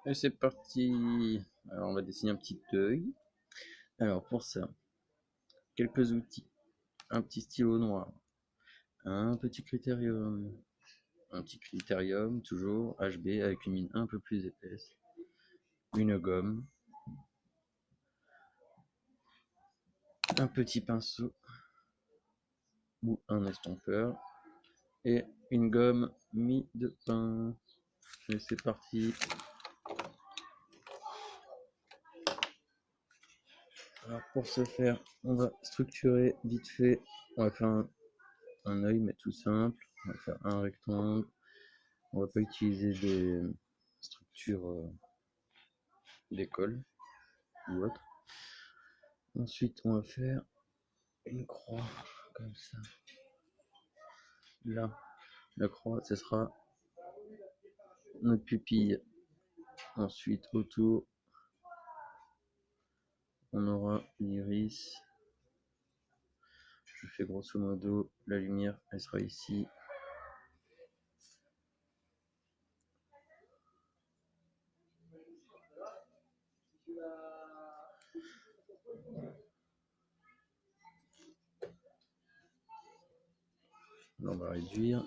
Et c'est parti. Alors on va dessiner un petit œil. Alors pour ça, quelques outils. Un petit stylo noir, un petit critérium toujours HB avec une mine un peu plus épaisse, une gomme, un petit pinceau ou un estompeur et une gomme mie de pain. Et c'est parti. Alors pour ce faire, on va structurer vite fait. On va faire un œil, mais tout simple. On va faire un rectangle. On va pas utiliser des structures d'école ou autre. Ensuite, on va faire une croix comme ça. Là, la croix, ce sera notre pupille. Ensuite, autour, on aura l'iris. Je fais grosso modo, la lumière, elle sera ici. Là, on va réduire.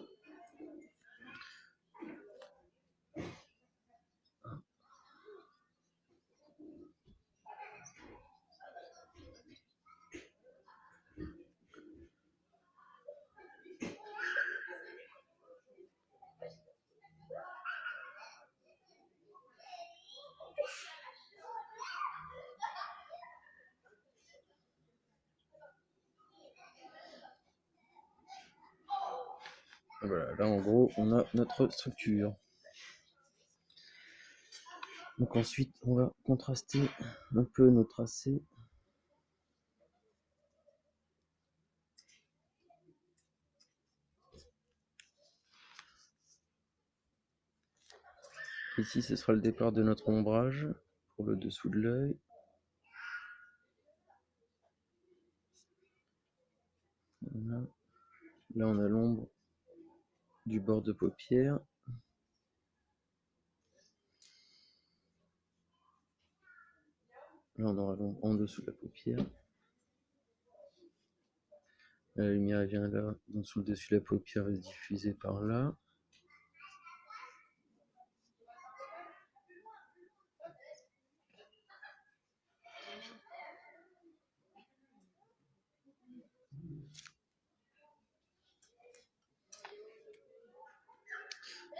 Voilà, là en gros, on a notre structure. Donc ensuite, on va contraster un peu nos tracés. Ici, ce sera le départ de notre ombrage pour le dessous de l'œil. Voilà. Là, on a l'ombre du bord de paupière. Là, on aura l'ombre en dessous de la paupière. La lumière vient là, donc sous le dessus de la paupière va se diffuser par là.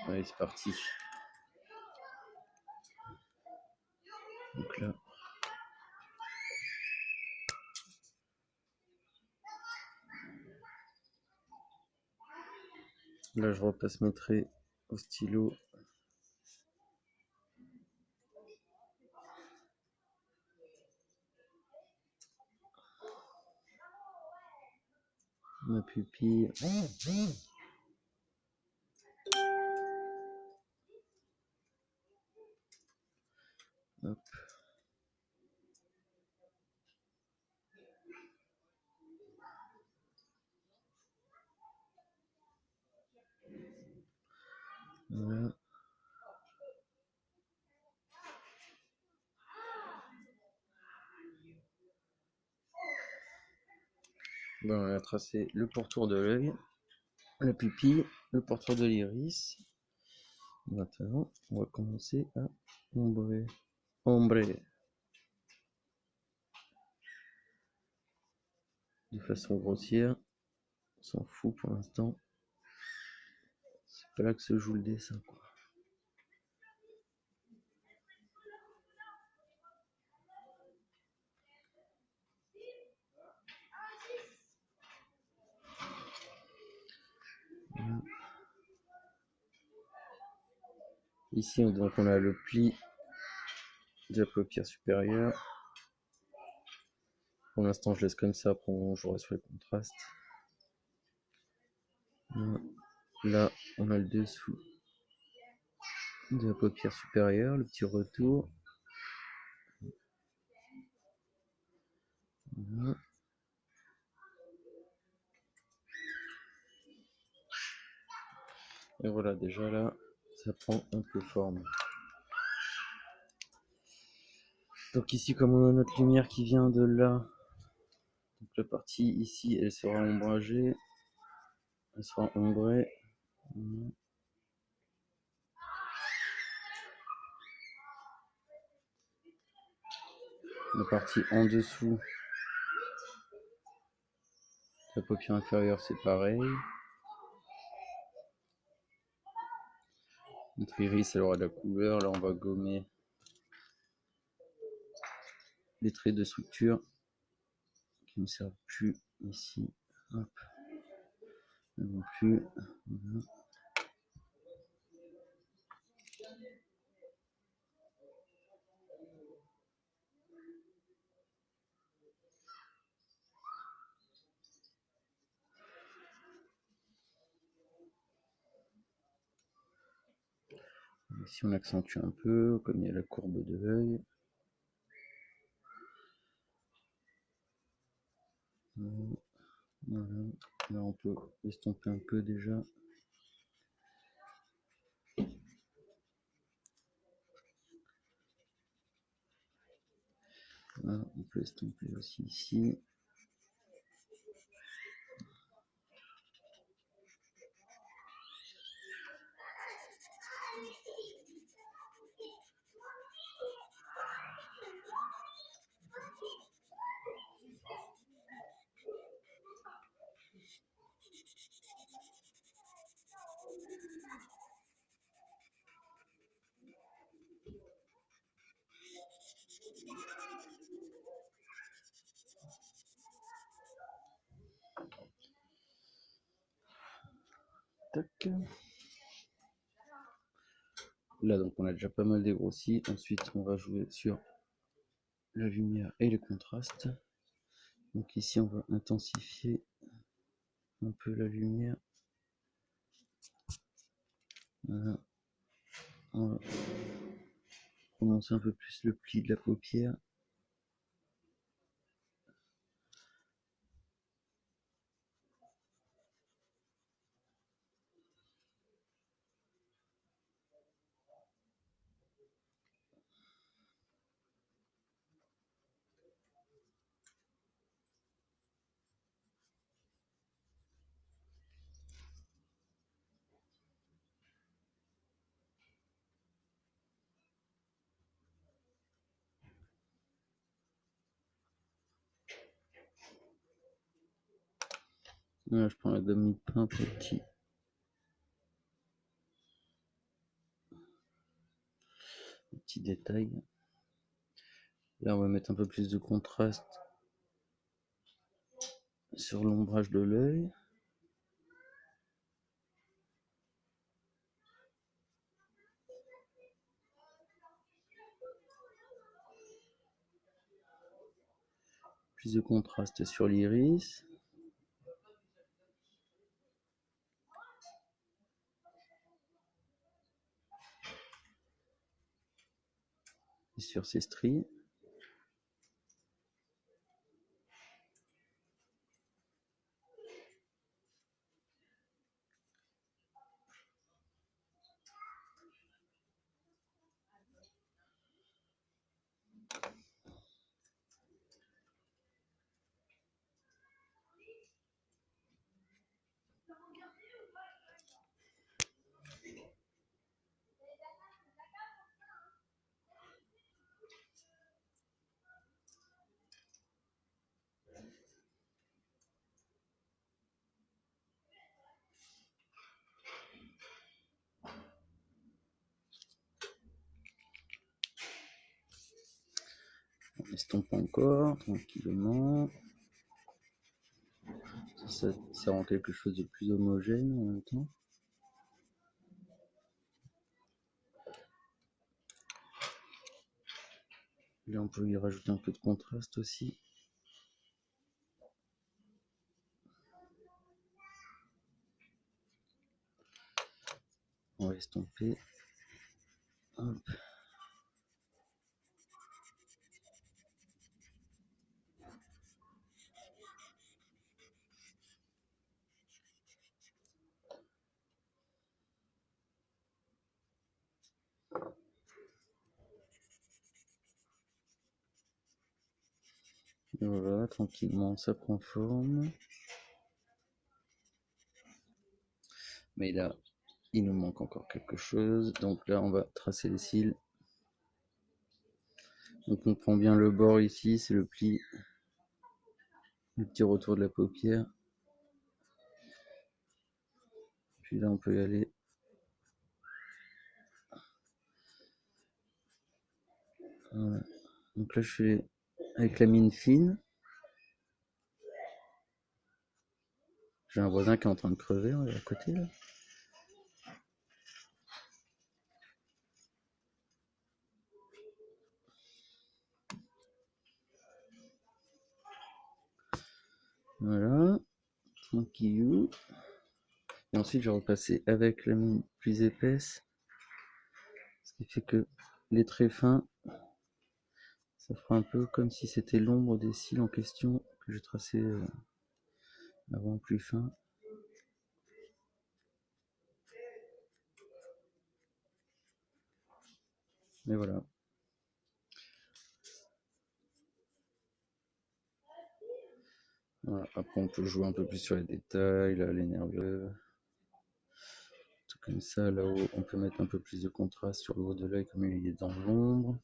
Allez, c'est parti. Donc là je repasse mes traits au stylo. Ma pupille. Hop. Voilà. Bon, on a tracé le pourtour de l'œil, la pupille, le pourtour de l'iris. Maintenant, on va commencer à ombrer. De façon grossière. On s'en fout pour l'instant. C'est pas là que se joue le dessin, quoi. Voilà. Ici, donc, on a le pli de la paupière supérieure. Pour l'instant, je laisse comme ça, après on jouera sur les contrastes. Là, on a le dessous de la paupière supérieure, le petit retour. Voilà. Et voilà, déjà là, ça prend un peu forme. Donc ici, comme on a notre lumière qui vient de là, donc la partie ici, elle sera ombragée, elle sera ombrée. La partie en dessous, la paupière inférieure, c'est pareil. Notre iris, elle aura de la couleur. Là, on va gommer les traits de structure qui ne servent plus ici. Hop. Non plus. Voilà. Ici, on accentue un peu, comme il y a la courbe de l'œil. Voilà. Là, on peut estomper un peu déjà. Là, on peut estomper aussi ici. Tac. Là, donc, on a déjà pas mal dégrossi. Ensuite, on va jouer sur la lumière et les contrastes. Donc ici, on va intensifier un peu la lumière. Voilà. On va commencer un peu plus le pli de la paupière. Là, je prends la gomme de pain petit détail. Là, on va mettre un peu plus de contraste sur l'ombrage de l'œil. Plus de contraste sur l'iris. Et sur ses stries. On estompe encore, tranquillement. Ça rend quelque chose de plus homogène en même temps. Là, on peut y rajouter un peu de contraste aussi. On va estomper. Hop. Voilà, tranquillement, ça prend forme. Mais là, il nous manque encore quelque chose. Donc là, on va tracer les cils. Donc on prend bien le bord ici, c'est le pli, le petit retour de la paupière. Puis là, on peut y aller. Voilà. Donc là, je fais avec la mine fine. J'ai un voisin qui est en train de crever à côté là. Voilà, tranquillou. Et ensuite, je vais repasser avec la mine plus épaisse. Ce qui fait que les traits fins, ça fera un peu comme si c'était l'ombre des cils en question que je tracais avant plus fin. Mais voilà. Voilà. Après, on peut jouer un peu plus sur les détails, là, les nerveux. Tout comme ça, là-haut, on peut mettre un peu plus de contraste sur le haut de l'œil comme il est dans l'ombre.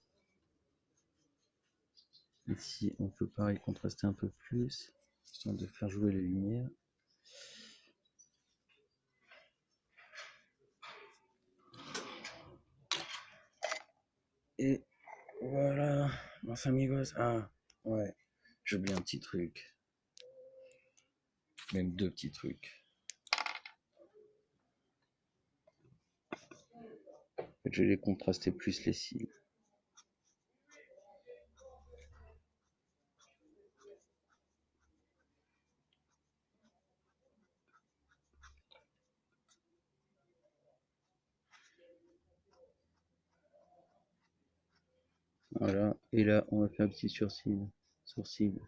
Ici, on peut pareil contraster un peu plus, histoire de faire jouer les lumières. Et voilà, los amigos. Ah, ouais, j'ai oublié un petit truc. Même deux petits trucs. En fait, je vais les contraster plus les cils. Voilà, et là, on va faire un petit sourcil. Sourcil.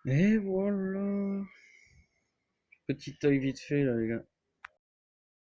Et voilà. Petit œil vite fait là, les gars.